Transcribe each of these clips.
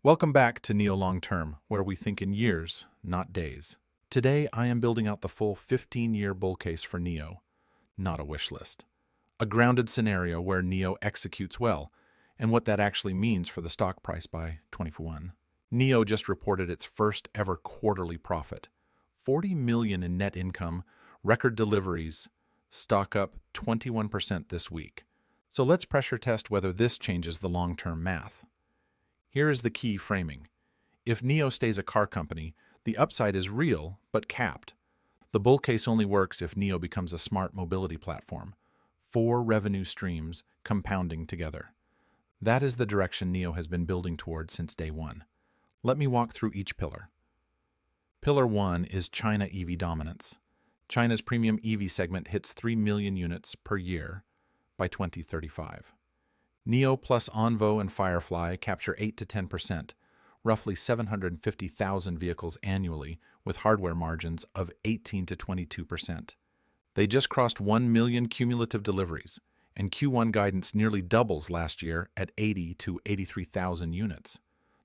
Welcome back to NIO Long Term, where we think in years, not days. Today, I am building out the full 15-year bull case for NIO, not a wish list. A grounded scenario where NIO executes well, and what that actually means for the stock price by 2021. NIO just reported its first ever quarterly profit, $40 million in net income, record deliveries, stock up 21% this week. So let's pressure test whether this changes the long-term math. Here is the key framing. If NIO stays a car company, the upside is real, but capped. The bull case only works if NIO becomes a smart mobility platform. 4 revenue streams compounding together. That is the direction NIO has been building toward since day one. Let me walk through each pillar. Pillar 1 is China EV dominance. China's premium EV segment hits 3 million units per year by 2035. NIO plus Onvo and Firefly capture 8 to 10%, roughly 750,000 vehicles annually, with hardware margins of 18 to 22%. They just crossed 1 million cumulative deliveries, and Q1 guidance nearly doubles last year at 80 to 83,000 units.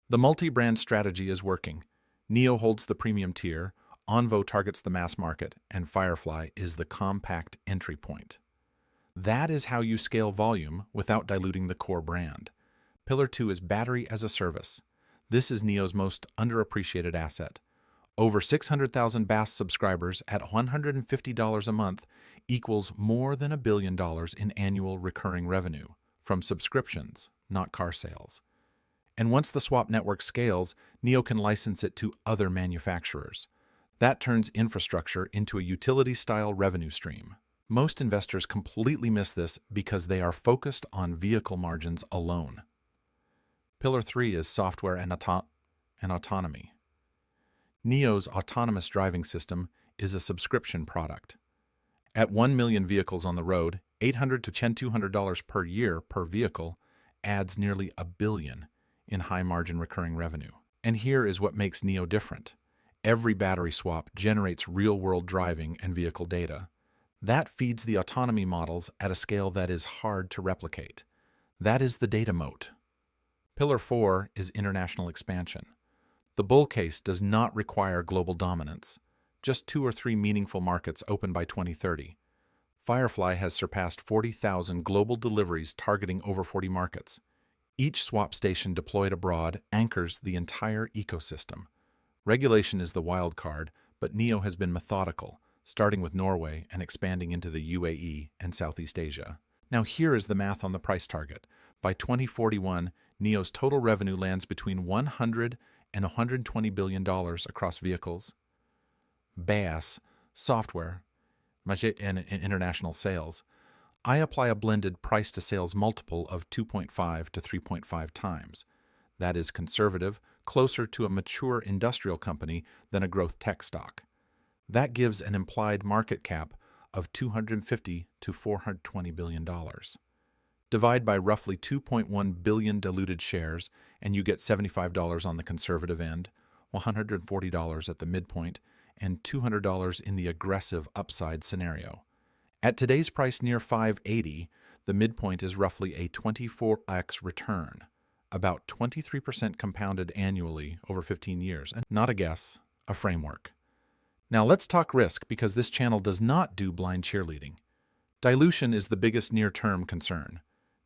The multi-brand strategy is working. NIO holds the premium tier, Onvo targets the mass market, and Firefly is the compact entry point. That is how you scale volume without diluting the core brand. Pillar 2 is battery as a service. This is NIO's most underappreciated asset. Over 600,000 BaaS subscribers at $150 a month equals more than $1 billion in annual recurring revenue from subscriptions, not car sales. And once the swap network scales, NIO can license it to other manufacturers. That turns infrastructure into a utility-style revenue stream. Most investors completely miss this because they are focused on vehicle margins alone. Pillar 3 is software and autonomy. NIO's autonomous driving system is a subscription product. At 1 million vehicles on the road, $800 to $200 per year per vehicle adds nearly $1 billion in high-margin recurring revenue. And here is what makes NIO different. Every battery swap generates real-world driving and vehicle data. That feeds the autonomy models at a scale that is hard to replicate. That is the data moat. Pillar 4 is international expansion. The bull case does not require global dominance. Just 2 or 3 meaningful markets open by 2030. Firefly has surpassed 40,000 global deliveries targeting over 40 markets. Each swap station deployed abroad anchors the entire ecosystem. Regulation is the wild card, but NIO has been methodical, starting with Norway and expanding into the UAE and Southeast Asia. Now here is the math on the price target. By 2041, NIO's total revenue lands between $100 and $120 billion across vehicles, BaaS, software, and international sales. I apply a blended price-to-sales multiple of 2.5 to 3.5 times. That is conservative, closer to a mature industrial company than a growth tech stock. That gives an implied market cap of $250 to $420 billion. Divide by roughly 2.1 billion diluted shares, and you get $75 on the conservative end, $140 at the midpoint, and $200 in the aggressive upside scenario. At today's price near $580, the midpoint is roughly a 24x return, about 23% compounded annually over 15 years, and not a guess, a framework. Now let's talk risk, because this channel does not do blind cheerleading. Dilution is the biggest near-term concern.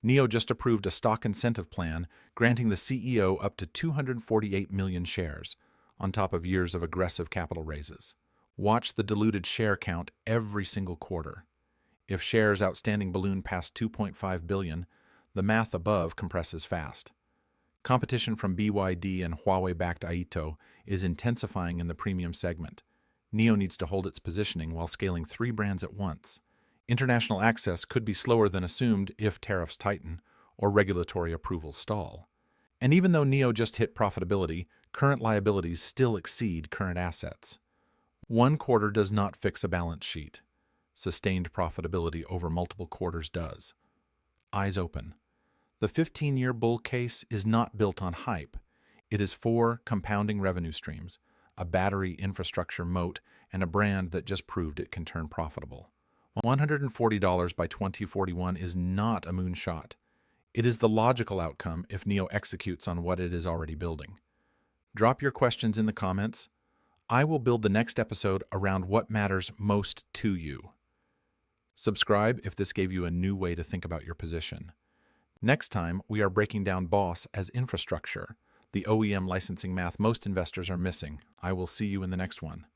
NIO just approved a stock incentive plan granting the CEO up to 248 million shares, on top of years of aggressive capital raises. Watch the diluted share count every single quarter. If shares outstanding balloon past 2.5 billion, the math above compresses fast. Competition from BYD and Huawei-backed Aito is intensifying in the premium segment. NIO needs to hold its positioning while scaling 3 brands at once. International access could be slower than assumed if tariffs tighten or regulatory approvals stall. And even though NIO just hit profitability, current liabilities still exceed current assets. One quarter does not fix a balance sheet. Sustained profitability over multiple quarters does. Eyes open. The 15-year bull case is not built on hype. It is 4 compounding revenue streams, a battery infrastructure moat, and a brand that just proved it can turn profitable. $140 by 2041 is not a moonshot. It is the logical outcome if NIO executes on what it is already building. Drop your questions in the comments. I will build the next episode around what matters most to you. Subscribe if this gave you a new way to think about your position. Next time, we are breaking down BOSS as infrastructure, the OEM licensing math most investors are missing. I will see you in the next one.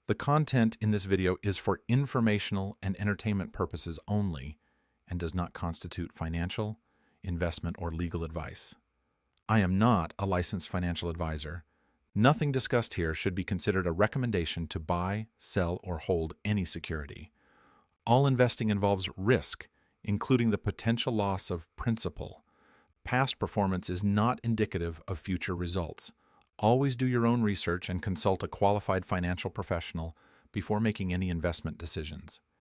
The content in this video is for informational and entertainment purposes only and does not constitute financial, investment, or legal advice. I am not a licensed financial advisor. Nothing discussed here should be considered a recommendation to buy, sell, or hold any security. All investing involves risk, including the potential loss of principal. Past performance is not indicative of future results. Always do your own research and consult a qualified financial professional before making any investment decisions.